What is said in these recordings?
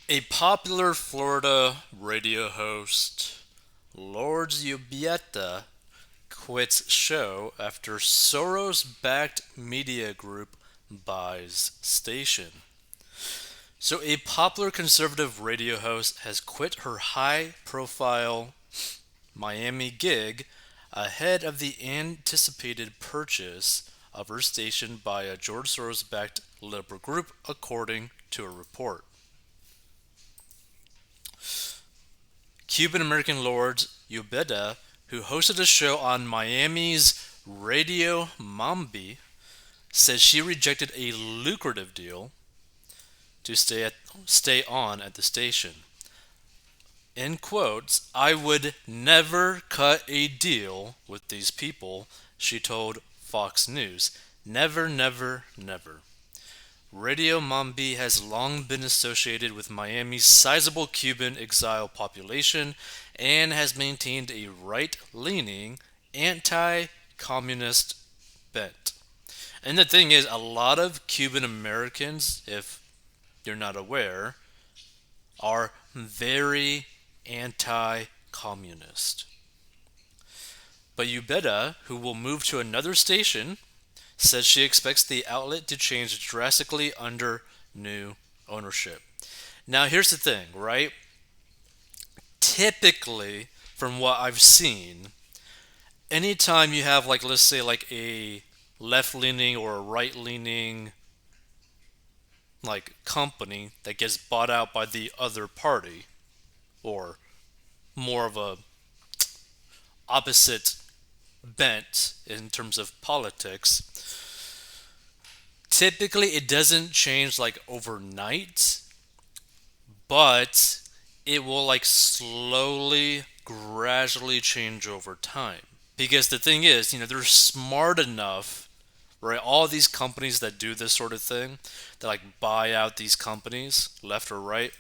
A popular Florida radio host, Lord Ubieta, quits show after Soros-backed media group buys station. So, a popular conservative radio host has quit her high-profile Miami gig ahead of the anticipated purchase of her station by a George Soros-backed liberal group, according to a report. Cuban American Lord Ubeda, who hosted a show on Miami's Radio Mambi, says she rejected a lucrative deal to stay on at the station. In quotes, I would never cut a deal with these people, she told Fox News. Never, never, never. Radio Mambi has long been associated with Miami's sizable Cuban exile population and has maintained a right leaning, anti communist bent. And the thing is, a lot of Cuban Americans, if you're not aware, are very anti communist. But Ubeda, who will move to another station, says she expects the outlet to change drastically under new ownership. Now, here's the thing, right? Typically, from what I've seen, anytime you have, like, let's say, like a left leaning or a right leaning, like, company that gets bought out by the other party, or more of a opposite bent in terms of politics, typically it doesn't change like overnight, but it will like slowly, gradually change over time. Because the thing is, they're smart enough, right? All these companies that do this sort of thing, that like buy out these companies, left or right,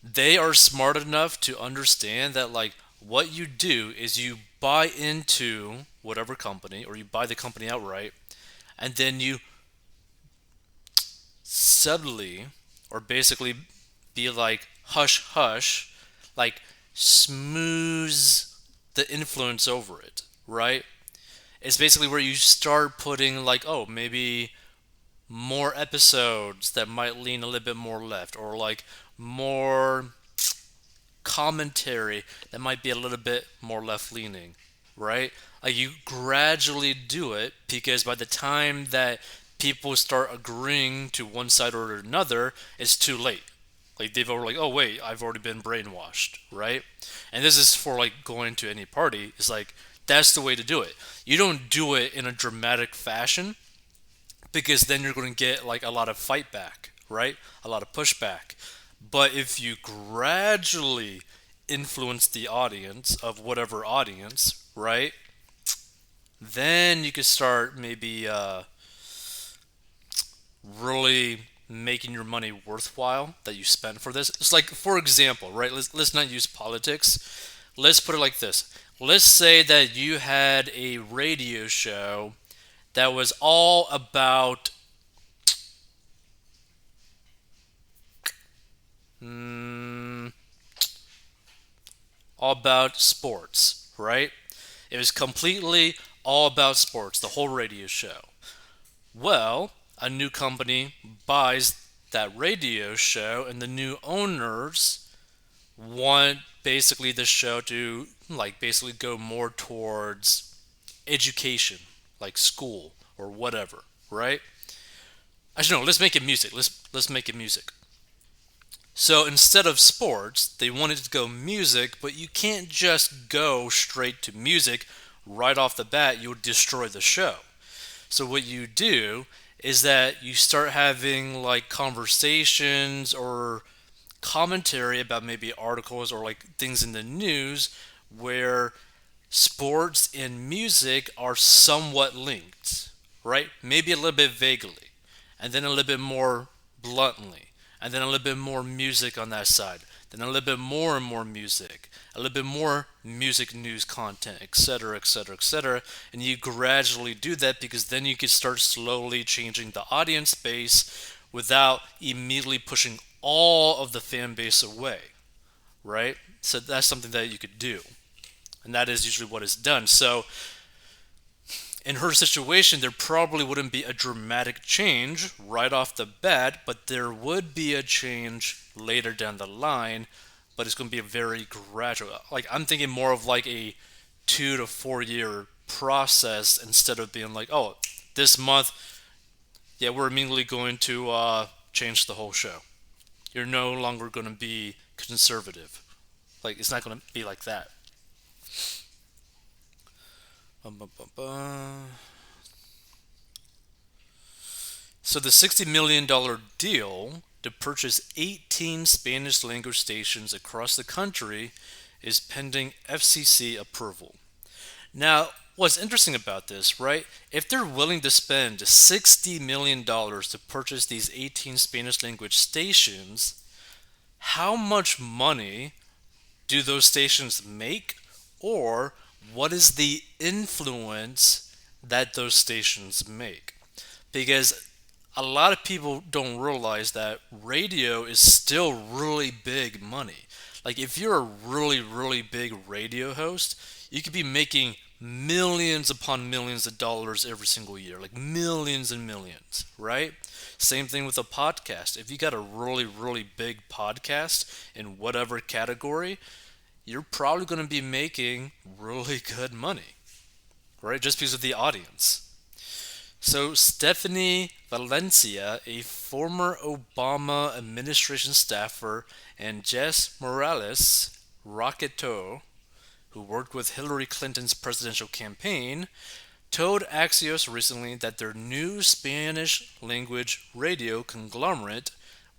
they are smart enough to understand that like what you do is you buy into whatever company or you buy the company outright and then you subtly or basically be like hush hush, like smooth the influence over it, right? It's basically where you start putting like, oh, maybe more episodes that might lean a little bit more left, or like more commentary that might be a little bit more left leaning, right? Like you gradually do it because by the time that people start agreeing to one side or another, it's too late. Like they've already like, oh wait, I've already been brainwashed, right? And this is for like going to any party. It's like that's the way to do it. You don't do it in a dramatic fashion because then you're going to get like a lot of fight back, right? A lot of pushback. But if you gradually influence the audience of whatever audience, right? Then you could start maybe really making your money worthwhile that you spend for this. It's like, for example, right? Let's not use politics. Let's put it like this. Let's say that you had a radio show that was mm, all about sports, right? It was completely all about sports, the whole radio show. Well, a new company buys that radio show, and the new owners want basically the show to like basically go more towards education, like school or whatever, right? Actually, no. Let's make it music. Let's make it music. So instead of sports, they wanted to go music, but you can't just go straight to music right off the bat. You'll destroy the show. So what you do is that you start having like conversations or commentary about maybe articles or like things in the news where sports and music are somewhat linked, right? Maybe a little bit vaguely, and then a little bit more bluntly, and then a little bit more music on that side, then a little bit more and more music, a little bit more music news content, etc., etc., etc. And you gradually do that because then you can start slowly changing the audience base without immediately pushing all of the fan base away, right? So that's something that you could do, and that is usually what is done. So in her situation, there probably wouldn't be a dramatic change right off the bat, but there would be a change later down the line, but it's going to be a very gradual. Like, I'm thinking more of like a 2 to 4 year process instead of being like, oh, this month, yeah, we're immediately going to change the whole show. You're no longer going to be conservative. Like, it's not going to be like that. Bum, bum, bum, bum. So the $60 million deal to purchase 18 Spanish language stations across the country is pending FCC approval. Now, what's interesting about this, right? If they're willing to spend $60 million to purchase these 18 Spanish language stations, how much money do those stations make? Or what is the influence that those stations make? Because a lot of people don't realize that radio is still really big money. Like, if you're a really, really big radio host, you could be making millions upon millions of dollars every single year, like millions and millions, right? Same thing with a podcast. If you got a really, really big podcast in whatever category, you're probably going to be making really good money, right? Just because of the audience. So, Stephanie Valencia, a former Obama administration staffer, and Jess Morales Roqueto, who worked with Hillary Clinton's presidential campaign, told Axios recently that their new Spanish language radio conglomerate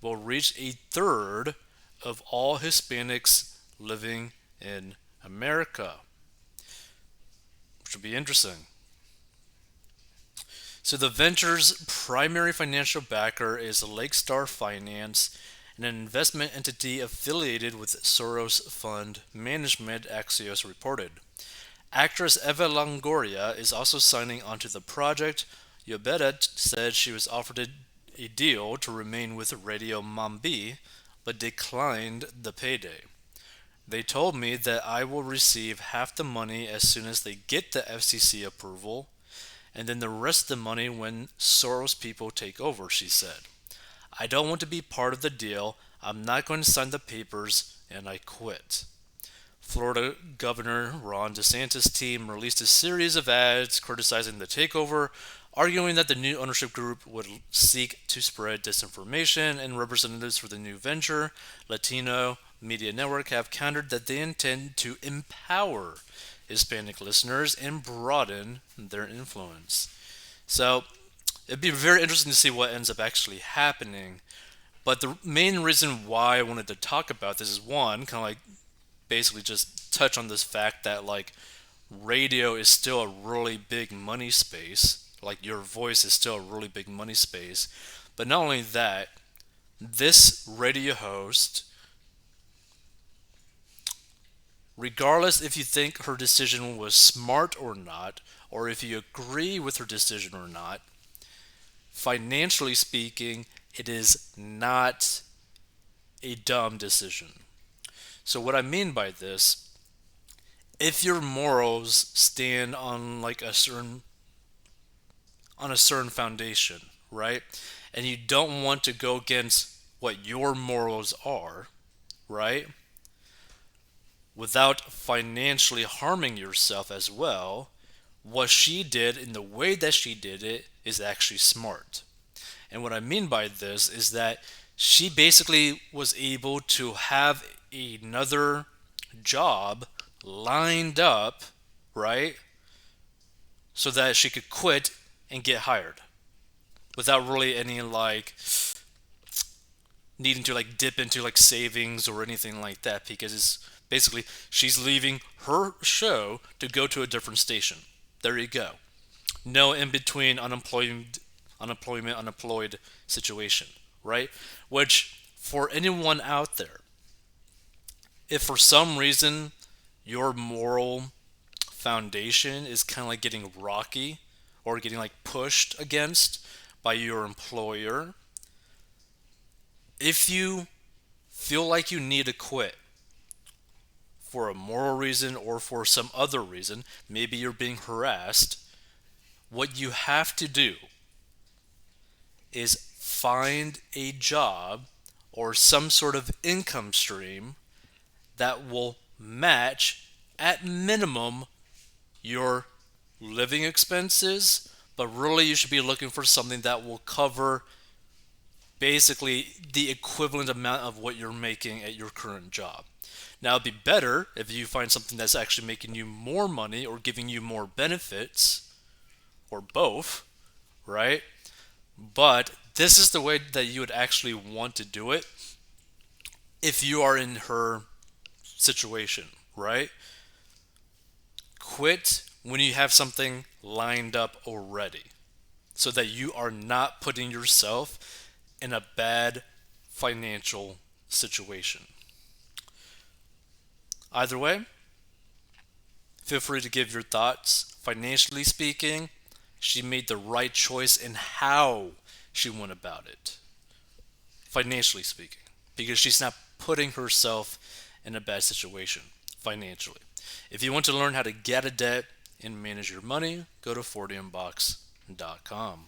will reach a third of all Hispanics living in America, which will be interesting. So the venture's primary financial backer is Lakestar Finance, an investment entity affiliated with Soros Fund Management, Axios reported. Actress Eva Longoria is also signing onto the project. Yobeda said she was offered a deal to remain with Radio Mambi, but declined the payday. They told me that I will receive half the money as soon as they get the FCC approval, and then the rest of the money when Soros people take over, she said. I don't want to be part of the deal. I'm not going to sign the papers, and I quit. Florida Governor Ron DeSantis' team released a series of ads criticizing the takeover, arguing that the new ownership group would seek to spread disinformation, and representatives for the new venture, Latino Media Network, have countered that they intend to empower Hispanic listeners and broaden their influence. So, it'd be very interesting to see what ends up actually happening. But the main reason why I wanted to talk about this is one, kind of like basically just touch on this fact that like radio is still a really big money space. Like, your voice is still a really big money space. But not only that, this radio host, regardless if you think her decision was smart or not, or if you agree with her decision or not, financially speaking, it is not a dumb decision. So what I mean by this, if your morals stand on like a certain foundation, right? And you don't want to go against what your morals are, right? Without financially harming yourself as well, what she did in the way that she did it is actually smart. And what I mean by this is that she basically was able to have another job lined up, right? So that she could quit and get hired without really any like needing to like dip into like savings or anything like that, because it's basically she's leaving her show to go to a different station. There you go. No in between unemployed situation, right? Which, for anyone out there, if for some reason your moral foundation is kind of like getting rocky or getting like pushed against by your employer, if you feel like you need to quit for a moral reason or for some other reason, maybe you're being harassed, what you have to do is find a job or some sort of income stream that will match, at minimum, your living expenses, but really you should be looking for something that will cover basically the equivalent amount of what you're making at your current job. Now, it'd be better if you find something that's actually making you more money or giving you more benefits, or both, right? But this is the way that you would actually want to do it if you are in her situation, right? Quit when you have something lined up already so that you are not putting yourself in a bad financial situation. Either way, feel free to give your thoughts. Financially speaking, she made the right choice in how she went about it. Financially speaking, because she's not putting herself in a bad situation financially. If you want to learn how to get a debt and manage your money, go to 40inbox.com.